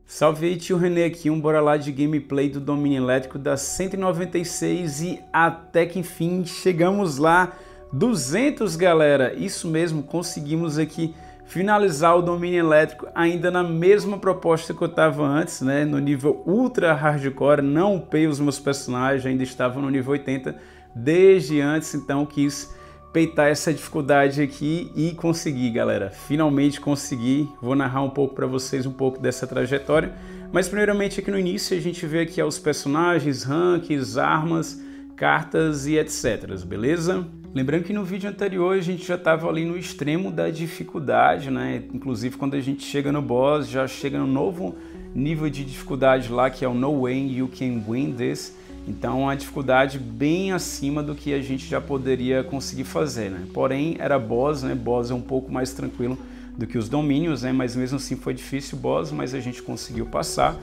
Salve aí, tio René aqui, bora lá de gameplay do domínio elétrico da 196 e até que enfim chegamos lá, 200 galera, isso mesmo, conseguimos aqui finalizar o domínio elétrico ainda na mesma proposta que eu estava antes, né, no nível ultra hardcore, não upei os meus personagens, ainda estava no nível 80 desde antes, então quis peitar essa dificuldade aqui e consegui, galera. Finalmente consegui. Vou narrar um pouco para vocês um pouco dessa trajetória. Mas primeiramente aqui no início a gente vê aqui os personagens, ranks, armas, cartas e etc, beleza? Lembrando que no vídeo anterior a gente já estava ali no extremo da dificuldade, né? Inclusive quando a gente chega no boss, já chega no novo nível de dificuldade lá, que é o No Way You Can Win This. Então a dificuldade bem acima do que a gente já poderia conseguir fazer, né? Porém era boss, né? Boss é um pouco mais tranquilo do que os domínios, né? Mas mesmo assim foi difícil o boss, mas a gente conseguiu passar.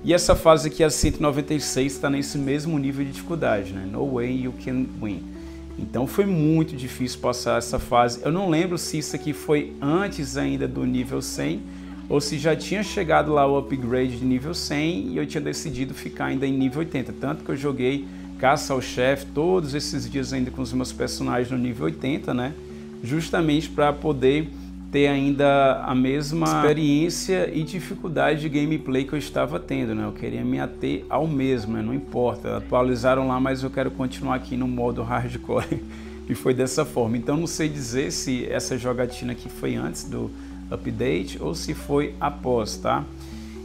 E essa fase aqui, a 196, está nesse mesmo nível de dificuldade, né? No Way You Can Win. Então foi muito difícil passar essa fase. Eu não lembro se isso aqui foi antes ainda do nível 100, ou se já tinha chegado lá o upgrade de nível 100 e eu tinha decidido ficar ainda em nível 80. Tanto que eu joguei Caça ao Chefe todos esses dias ainda com os meus personagens no nível 80, né? Justamente para poder ter ainda a mesma experiência e dificuldade de gameplay que eu estava tendo, né? Eu queria me ater ao mesmo, né? Não importa, atualizaram lá, mas eu quero continuar aqui no modo hardcore. E foi dessa forma. Então não sei dizer se essa jogatina aqui foi antes do update ou se foi após, tá?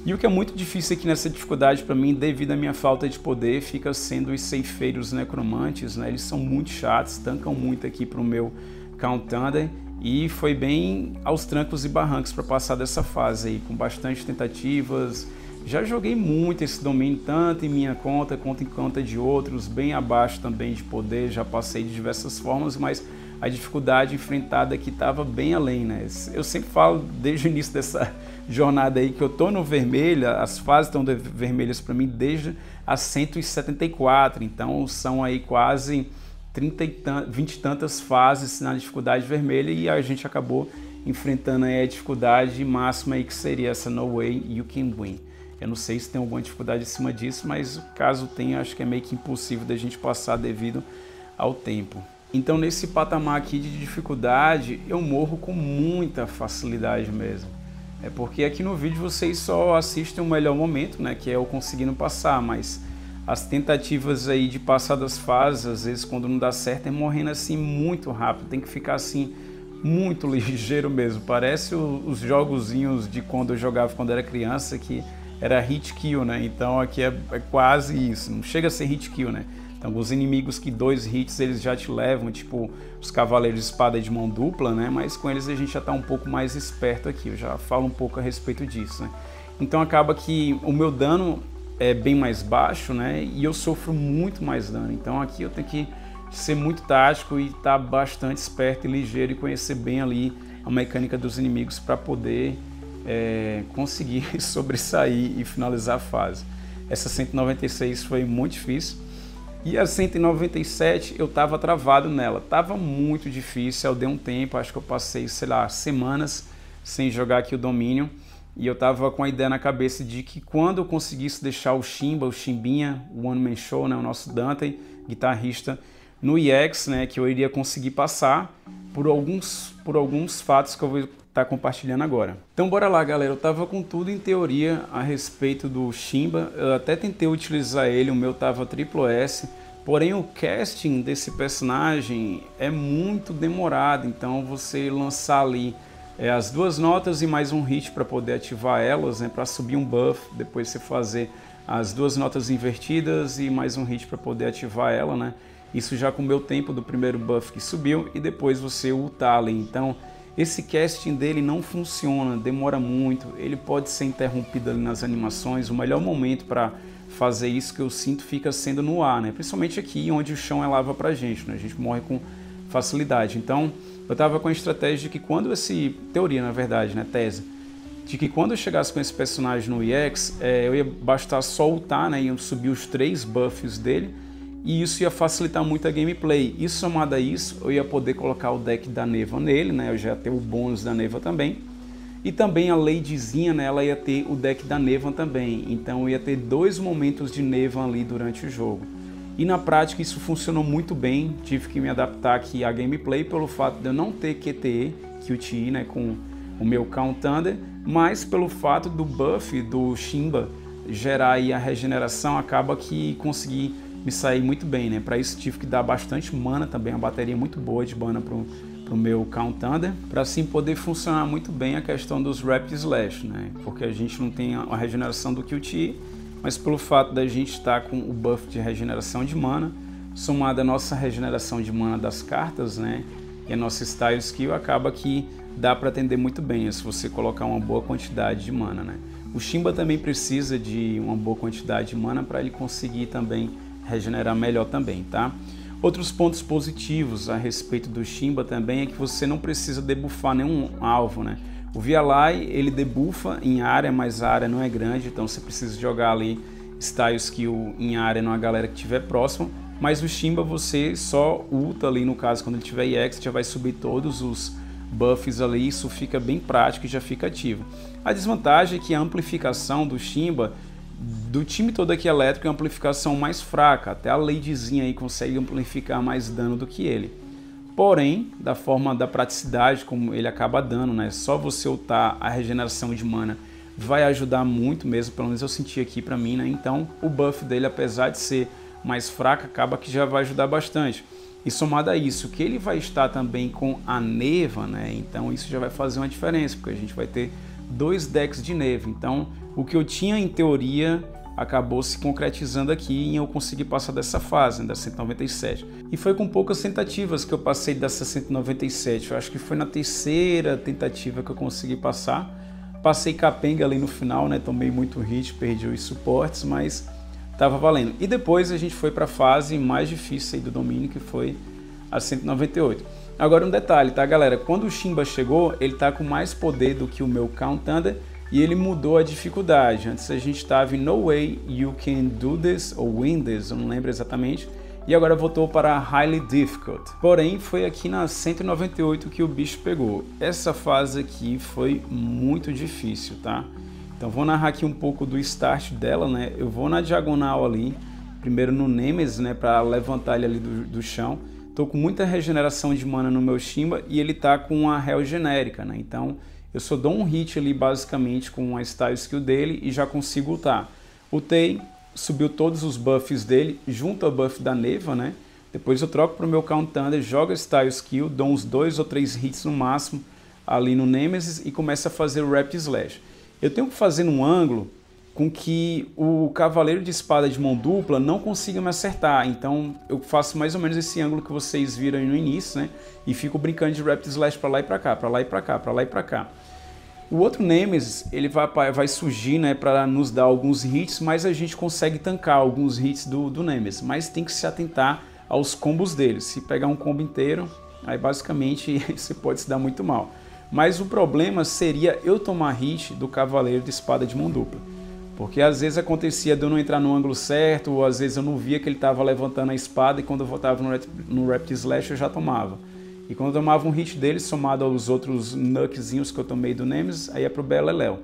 E o que é muito difícil aqui nessa dificuldade para mim, devido à minha falta de poder, fica sendo os ceifeiros necromantes, né? Eles são muito chatos, tancam muito aqui pro meu Count Thunder e foi bem aos trancos e barrancos para passar dessa fase aí, com bastante tentativas. Já joguei muito esse domínio, tanto em minha conta quanto em conta de outros, bem abaixo também de poder, já passei de diversas formas, mas a dificuldade enfrentada aqui estava bem além, né? Eu sempre falo desde o início dessa jornada aí que eu tô no vermelho, as fases estão vermelhas para mim desde a 174, então são aí quase 20 e tantas fases na dificuldade vermelha e a gente acabou enfrentando aí a dificuldade máxima aí que seria essa No Way You Can Win. Eu não sei se tem alguma dificuldade em cima disso, mas caso tenha, acho que é meio que impossível da gente passar devido ao tempo. Então nesse patamar aqui de dificuldade eu morro com muita facilidade mesmo. É porque aqui no vídeo vocês só assistem o melhor momento, né, que é eu conseguindo passar, mas as tentativas aí de passar das fases, às vezes quando não dá certo, é morrendo assim muito rápido, tem que ficar assim muito ligeiro mesmo. Parece os jogozinhos de quando eu jogava quando era criança, que era hit kill, né? Então aqui é quase isso, não chega a ser hit kill, né? Então, os inimigos que 2 hits eles já te levam, tipo os cavaleiros de espada de mão dupla, né? Mas com eles a gente já está um pouco mais esperto aqui, eu já falo um pouco a respeito disso, né? Então acaba que o meu dano é bem mais baixo, né? E eu sofro muito mais dano. Então aqui eu tenho que ser muito tático e estar bastante esperto e ligeiro e conhecer bem ali a mecânica dos inimigos para poder conseguir sobressair e finalizar a fase. Essa 196 foi muito difícil. E a 197 eu estava travado nela, estava muito difícil, eu dei um tempo, acho que eu passei, sei lá, semanas sem jogar aqui o domínio. E eu estava com a ideia na cabeça de que quando eu conseguisse deixar o Shimba, o Shimbinha, o One Man Show, né, o nosso Dante, guitarrista, no EX, né, que eu iria conseguir passar por alguns fatos que eu vou estar compartilhando agora. Então bora lá, galera, eu tava com tudo em teoria a respeito do Shimba, eu até tentei utilizar ele, o meu tava triplo S, porém o casting desse personagem é muito demorado, então você lançar ali as 2 notas e mais um hit para poder ativar elas, né, para subir um buff, depois você fazer as 2 notas invertidas e mais um hit para poder ativar ela, né? Isso já com o meu tempo do primeiro buff que subiu e depois você ultar ali. Então esse casting dele não funciona, demora muito, ele pode ser interrompido ali nas animações. O melhor momento para fazer isso que eu sinto fica sendo no ar, né? Principalmente aqui onde o chão é lava pra gente, né? A gente morre com facilidade. Então eu tava com a estratégia de que quando teoria na verdade, né, tese, de que quando eu chegasse com esse personagem no EX, eu ia bastar só ultar, né, iam subir os 3 buffs dele, e isso ia facilitar muito a gameplay. E somado a isso, eu ia poder colocar o deck da Neva nele, né, eu já ia ter o bônus da Neva também, E também a Ladyzinha, né, ela ia ter o deck da Nevan também, então eu ia ter 2 momentos de Nevan ali durante o jogo. E na prática isso funcionou muito bem, tive que me adaptar aqui à gameplay pelo fato de eu não ter QTE, né, com o meu Count Thunder, mas pelo fato do buff do Shimba gerar aí a regeneração, acaba que consegui me sair muito bem, né? Para isso tive que dar bastante mana também, uma bateria muito boa de mana pro meu Count Thunder, para assim poder funcionar muito bem a questão dos Rapid Slash, né? Porque a gente não tem a regeneração do QTE, mas pelo fato da gente estar com o buff de regeneração de mana, somado à nossa regeneração de mana das cartas, né? E a nossa Style Skill, acaba que dá para atender muito bem, se você colocar uma boa quantidade de mana, né? O Shimba também precisa de uma boa quantidade de mana para ele conseguir também regenerar melhor também, tá? Outros pontos positivos a respeito do Shimba também é que você não precisa debuffar nenhum alvo, né? O Vialai, ele debufa em área, mas a área não é grande, então você precisa jogar ali Style Skill em área numa galera que estiver próxima, mas o Shimba você só ulta ali, no caso, quando ele tiver EX, já vai subir todos os buffs ali, isso fica bem prático e já fica ativo. A desvantagem é que a amplificação do Shimba, do time todo aqui elétrico, é uma amplificação mais fraca, até a Ladyzinha aí consegue amplificar mais dano do que ele. Porém, da forma da praticidade como ele acaba dando, né? Só você ultar a regeneração de mana vai ajudar muito mesmo, pelo menos eu senti aqui pra mim, né? Então o buff dele, apesar de ser mais fraco, acaba que já vai ajudar bastante. E somado a isso, que ele vai estar também com a Neva, né? Então isso já vai fazer uma diferença, porque a gente vai ter 2 decks de Neva. Então o que eu tinha em teoria acabou se concretizando aqui e eu consegui passar dessa fase, né, da 197. E foi com poucas tentativas que eu passei dessa 197. Eu acho que foi na 3ª tentativa que eu consegui passar. Passei capenga ali no final, né? Tomei muito hit, perdi os suportes, mas tava valendo. E depois a gente foi para a fase mais difícil aí do domínio, que foi a 198. Agora um detalhe, tá, galera? Quando o Shimba chegou, ele tá com mais poder do que o meu Count Thunder e ele mudou a dificuldade. Antes a gente estava em No Way You Can Do This ou Win This, eu não lembro exatamente. E agora voltou para Highly Difficult. Porém, foi aqui na 198 que o bicho pegou. Essa fase aqui foi muito difícil, tá? Então vou narrar aqui um pouco do start dela, né? Eu vou na diagonal ali, primeiro no Nemesis, né? Para levantar ele ali do chão. Tô com muita regeneração de mana no meu Shimba e ele tá com a Hell genérica, né? Então eu só dou um hit ali basicamente com a Style Skill dele e já consigo ultar. Ultei, subiu todos os buffs dele junto ao buff da Neva, né? Depois eu troco pro meu Count Thunder, jogo a Style Skill, dou uns 2 ou 3 hits no máximo ali no Nemesis e começo a fazer o Rapid Slash. Eu tenho que fazer num ângulo com que o Cavaleiro de Espada de mão dupla não consiga me acertar. Então eu faço mais ou menos esse ângulo que vocês viram aí no início, né? E fico brincando de Rapid Slash para lá e para cá, para lá e para cá, para lá e para cá. O outro Nemesis, ele vai surgir, né, para nos dar alguns hits, mas a gente consegue tancar alguns hits do Nemesis. Mas tem que se atentar aos combos dele. Se pegar um combo inteiro, aí basicamente você pode se dar muito mal. Mas o problema seria eu tomar hit do Cavaleiro de Espada de mão dupla. Porque às vezes acontecia de eu não entrar no ângulo certo, ou às vezes eu não via que ele estava levantando a espada e quando eu voltava no Rapid Slash eu já tomava. E quando eu tomava um hit dele, somado aos outros nuckzinhos que eu tomei do Nemesis, aí é pro Beleléu.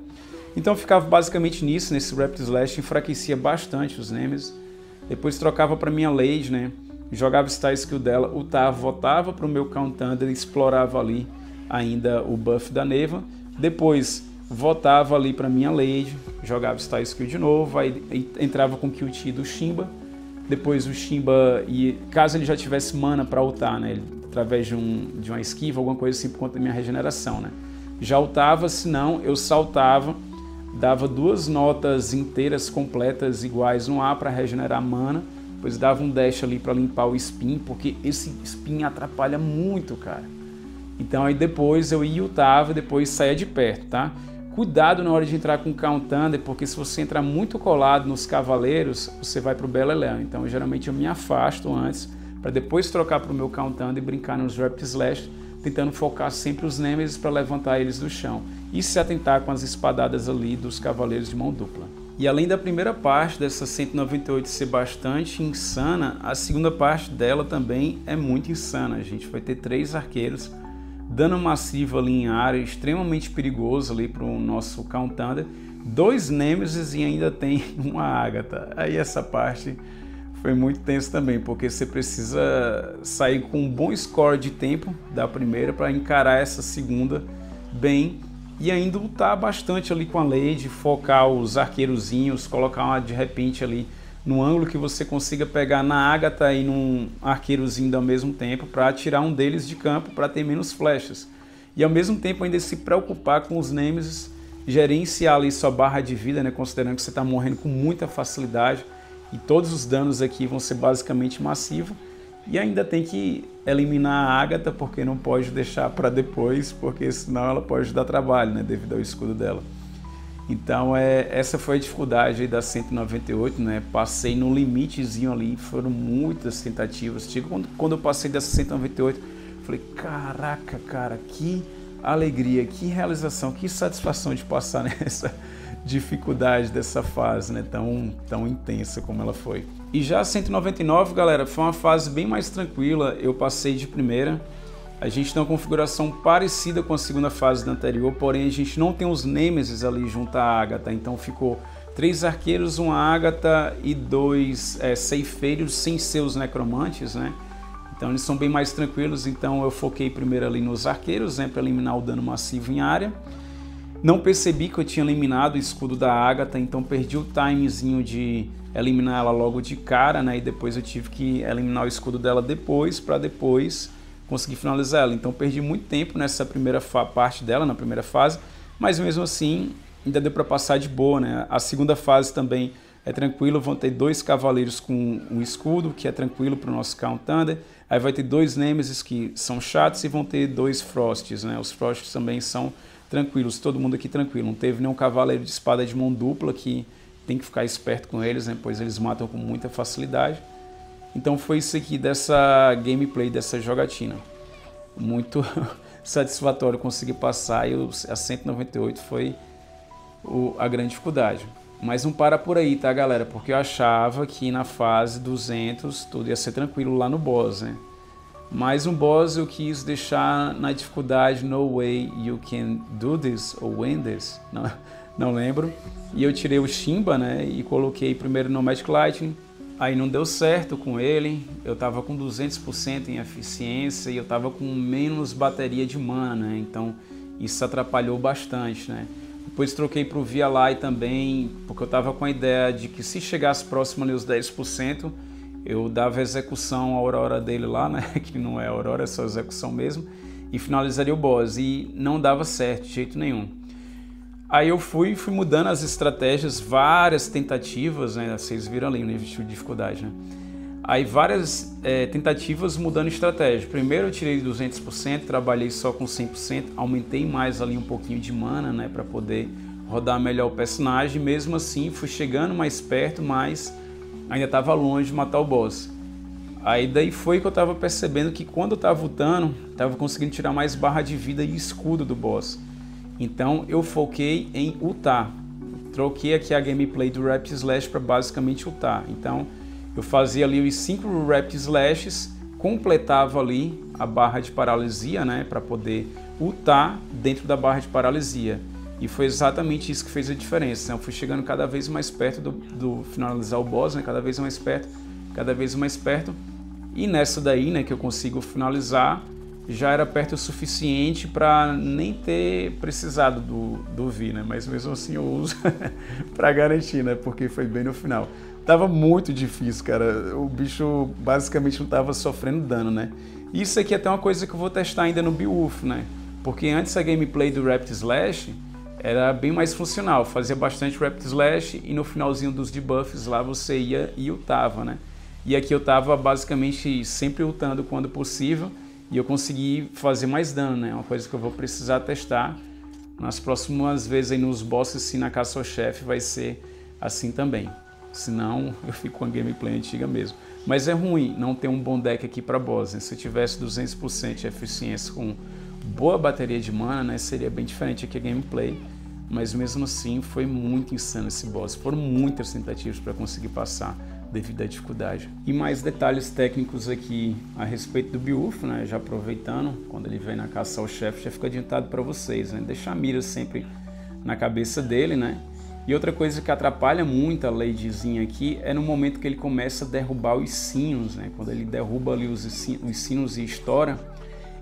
Então eu ficava basicamente nisso, nesse Rapid Slash, enfraquecia bastante os Nemesis. Depois trocava para minha Lady, né? Jogava o Style Skill dela, ultava, voltava pro meu Count Thunder e explorava ali ainda o buff da Neva. Depois voltava ali para minha Lady, jogava Style Skill de novo, aí entrava com o QT do Shimba. Depois o Shimba, e caso ele já tivesse mana para ultar, né? Através de uma esquiva, alguma coisa assim, por conta da minha regeneração, né? Já ultava, se não, eu saltava, dava 2 notas inteiras, completas, iguais no A para regenerar mana, depois dava um dash ali para limpar o spin, porque esse spin atrapalha muito, cara. Então aí depois eu ia e ultava, depois saía de perto, tá? Cuidado na hora de entrar com o Count Thunder, porque se você entrar muito colado nos cavaleiros, você vai pro Beleléu. Então geralmente eu me afasto antes, para depois trocar para o meu Count Thunder e brincar nos Rapid Slash, tentando focar sempre os Nemesis para levantar eles do chão. E se atentar com as espadadas ali dos Cavaleiros de mão dupla. E além da primeira parte dessa 198 ser bastante insana, a segunda parte dela também é muito insana. A gente vai ter 3 arqueiros dano massivo ali em área, extremamente perigoso ali para o nosso Count Thunder, 2 Nemesis e ainda tem uma Agatha. Aí essa parte foi muito tenso também, porque você precisa sair com um bom score de tempo da primeira para encarar essa segunda bem e ainda lutar bastante ali com a Lady, focar os arqueirozinhos, colocar uma, de repente ali no ângulo que você consiga pegar na Agatha e num arqueirozinho ao mesmo tempo para tirar um deles de campo para ter menos flechas. E ao mesmo tempo ainda se preocupar com os Nemesis, gerenciar ali sua barra de vida, né, considerando que você está morrendo com muita facilidade e todos os danos aqui vão ser basicamente massivos. E ainda tem que eliminar a Agatha, porque não pode deixar para depois, porque senão ela pode dar trabalho, né, devido ao escudo dela. Então essa foi a dificuldade aí da 198, né? Passei no limitezinho ali, foram muitas tentativas. Tipo, quando eu passei dessa 198, falei, caraca, cara, que alegria, que realização, que satisfação de passar nessa dificuldade dessa fase, né? Tão intensa como ela foi. E já a 199, galera, foi uma fase bem mais tranquila, eu passei de primeira. A gente tem uma configuração parecida com a segunda fase da anterior, porém a gente não tem os Nemesis ali junto à Agatha, então ficou 3 arqueiros, uma Agatha e 2 ceifeiros sem seus necromantes, né? Então eles são bem mais tranquilos, então eu foquei primeiro ali nos arqueiros, né, para eliminar o dano massivo em área. Não percebi que eu tinha eliminado o escudo da Agatha, então perdi o timezinho de eliminar ela logo de cara, né? E depois eu tive que eliminar o escudo dela depois, para depois conseguir finalizar ela. Então perdi muito tempo nessa primeira parte dela, na primeira fase, mas mesmo assim ainda deu para passar de boa, né? A segunda fase também é tranquilo, vão ter 2 cavaleiros com um escudo, que é tranquilo para o nosso Count Thunder. Aí vai ter 2 Nemesis que são chatos e vão ter 2 Frosts, né? Os Frosts também são tranquilos, todo mundo aqui tranquilo. Não teve nenhum cavaleiro de espada de mão dupla, que tem que ficar esperto com eles, né? Pois eles matam com muita facilidade. Então foi isso aqui dessa gameplay, dessa jogatina. Muito satisfatório conseguir passar e a 198 foi a grande dificuldade. Mas não para por aí, tá, galera? Porque eu achava que na fase 200 tudo ia ser tranquilo lá no boss, né? Mas um boss eu quis deixar na dificuldade No Way You Can Do This ou Win This, não lembro. E eu tirei o Shimba, né? E coloquei primeiro no Magic Lightning. Aí não deu certo com ele, eu tava com 200% em eficiência e eu tava com menos bateria de mana, né? Então isso atrapalhou bastante, né? Depois troquei para o Vialai também, porque eu tava com a ideia de que se chegasse próximo ali os 10%, eu dava execução à Aurora dele lá, né? Que não é Aurora, é só execução mesmo, e finalizaria o boss, e não dava certo de jeito nenhum. Aí eu fui mudando as estratégias, várias tentativas, né? Vocês viram ali o nível de dificuldade, né? Aí várias tentativas mudando estratégia. Primeiro eu tirei 200%, trabalhei só com 100%, aumentei mais ali um pouquinho de mana, né? Para poder rodar melhor o personagem. Mesmo assim fui chegando mais perto, mas ainda estava longe de matar o boss. Aí daí foi que eu estava percebendo que quando eu estava lutando, estava conseguindo tirar mais barra de vida e escudo do boss. Então eu foquei em ultar. Troquei aqui a gameplay do Rapid Slash para basicamente ultar. Então eu fazia ali os 5 Rapid Slashes, completava ali a barra de paralisia, né, para poder ultar dentro da barra de paralisia. E foi exatamente isso que fez a diferença. Então, eu fui chegando cada vez mais perto do finalizar o boss, né, cada vez mais perto, cada vez mais perto. E nessa daí, né, que eu consigo finalizar, já era perto o suficiente para nem ter precisado do Vi, né? Mas mesmo assim eu uso para garantir, né? Porque foi bem no final. Tava muito difícil, cara. O bicho basicamente não tava sofrendo dano, né? Isso aqui é até uma coisa que eu vou testar ainda no Beowulf, né? Porque antes a gameplay do Rapid Slash era bem mais funcional. Fazia bastante Rapid Slash e no finalzinho dos debuffs lá você ia e ultava, né? E aqui eu tava basicamente sempre ultando quando possível. E eu consegui fazer mais dano, né? Uma coisa que eu vou precisar testar nas próximas vezes aí nos bosses, sim, na caça ao chefe vai ser assim também. Senão eu fico com a gameplay antiga mesmo. Mas é ruim não ter um bom deck aqui para boss, né? Se eu tivesse 200% de eficiência com boa bateria de mana, né? Seria bem diferente aqui a gameplay. mas mesmo assim foi muito insano esse boss. Foram muitas tentativas para conseguir passar devido à dificuldade. E mais detalhes técnicos aqui a respeito do Beowulf, né? Já aproveitando, quando ele vem na caça ao chefe, já fica adiantado para vocês, né? Deixar a mira sempre na cabeça dele, né? E outra coisa que atrapalha muito a ladyzinha aqui é no momento que ele começa a derrubar os sinos, né? Quando ele derruba ali os sinos e estoura,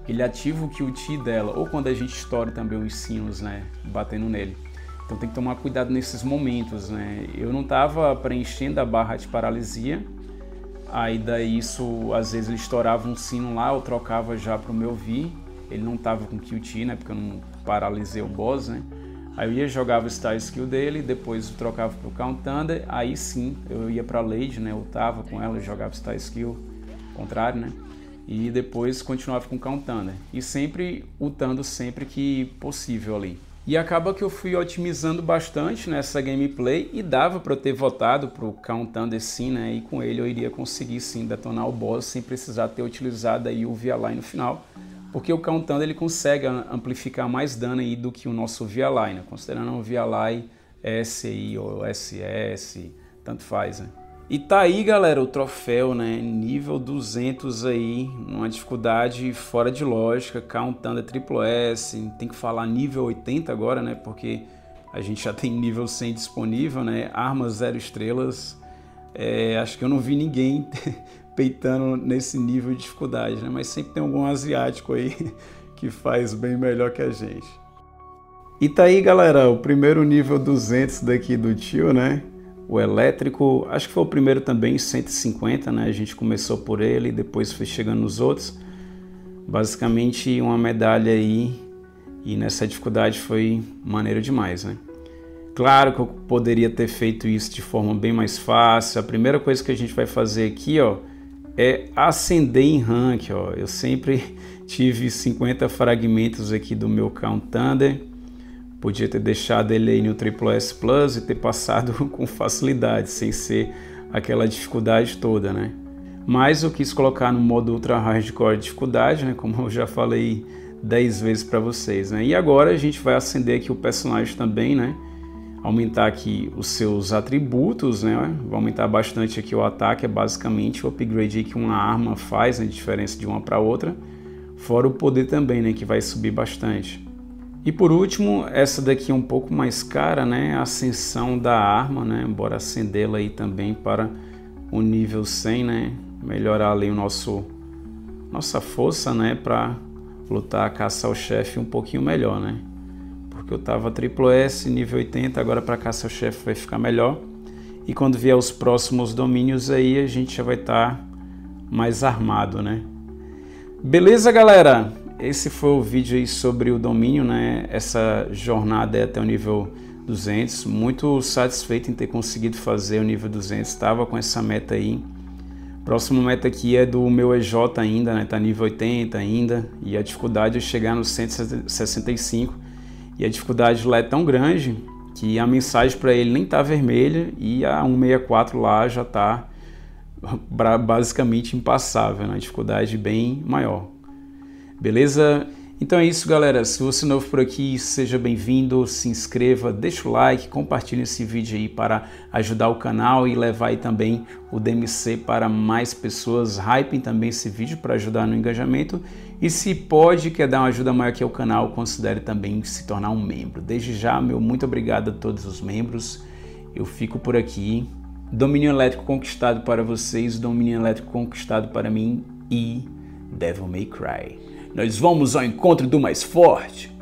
ele ativa o QT dela, ou quando a gente estoura também os sinos, né? Batendo nele. Então tem que tomar cuidado nesses momentos, né? Eu não estava preenchendo a barra de paralisia, aí daí isso, às vezes ele estourava um sino lá, eu trocava já para o meu V, ele não estava com QT, né? Porque eu não paralisei o boss, né? Aí eu ia jogava o Star Skill dele, depois eu trocava para o Count Thunder, aí sim eu ia para a Lady, né? Eu tava com ela, jogava Star Skill, contrário, né? E depois continuava com o Count Thunder. E sempre ultando sempre que possível ali. E acaba que eu fui otimizando bastante nessa gameplay e dava para eu ter votado para o Count Thunder sim, né? E com ele eu iria conseguir sim detonar o boss sem precisar ter utilizado aí o VLI no final. Porque o Count Thunder ele consegue amplificar mais dano aí do que o nosso VLI, né? Considerando o VLI SI ou SS, tanto faz, né? E tá aí, galera, o troféu, né? Nível 200 aí, numa dificuldade fora de lógica, Count Thunder SSS, tem que falar nível 80 agora, né? Porque a gente já tem nível 100 disponível, né? Armas 0 estrelas, acho que eu não vi ninguém peitando nesse nível de dificuldade, né? Mas sempre tem algum asiático aí que faz bem melhor que a gente. E tá aí, galera, o primeiro nível 200 daqui do tio, né? O elétrico, acho que foi o primeiro também, 150, né? A gente começou por ele, depois foi chegando nos outros. Basicamente uma medalha aí, e nessa dificuldade foi maneiro demais, né? Claro que eu poderia ter feito isso de forma bem mais fácil. A primeira coisa que a gente vai fazer aqui, ó, é ascender em rank, ó. Eu sempre tive 50 fragmentos aqui do meu Count Thunder. Podia ter deixado ele aí no SSS Plus e ter passado com facilidade, sem ser aquela dificuldade toda, né? Mas eu quis colocar no modo Ultra Hardcore dificuldade, né? Como eu já falei 10 vezes para vocês, né? E agora a gente vai acender aqui o personagem também, né? Aumentar aqui os seus atributos, né? Vai aumentar bastante aqui o ataque, é basicamente o upgrade que uma arma faz, né? A diferença de uma para outra. Fora o poder também, né? Que vai subir bastante. E por último, essa daqui é um pouco mais cara, né? A ascensão da arma, né? Bora acendê-la aí também para o nível 100, né? Melhorar ali nossa força, né? Para lutar, caçar o chefe um pouquinho melhor, né? Porque eu tava SSS, nível 80, agora para caçar o chefe vai ficar melhor. E quando vier os próximos domínios aí, a gente já vai estar mais armado, né? Beleza, galera? Esse foi o vídeo aí sobre o domínio, né? Essa jornada é até o nível 200. Muito satisfeito em ter conseguido fazer o nível 200. Estava com essa meta aí. Próximo meta aqui é do meu EJ ainda, né? Tá nível 80 ainda. E a dificuldade é chegar no 165. E a dificuldade lá é tão grande que a mensagem para ele nem tá vermelha e a 164 lá já tá basicamente impassável, né? Dificuldade bem maior. Beleza? Então é isso, galera. Se você é novo por aqui, seja bem-vindo, se inscreva, deixa o like, compartilhe esse vídeo aí para ajudar o canal e levar aí também o DMC para mais pessoas. Hypem também esse vídeo para ajudar no engajamento. E se quer dar uma ajuda maior aqui ao canal, considere também se tornar um membro. Desde já, meu muito obrigado a todos os membros. Eu fico por aqui. Domínio elétrico conquistado para vocês, domínio elétrico conquistado para mim e Devil May Cry. Nós vamos ao encontro do mais forte.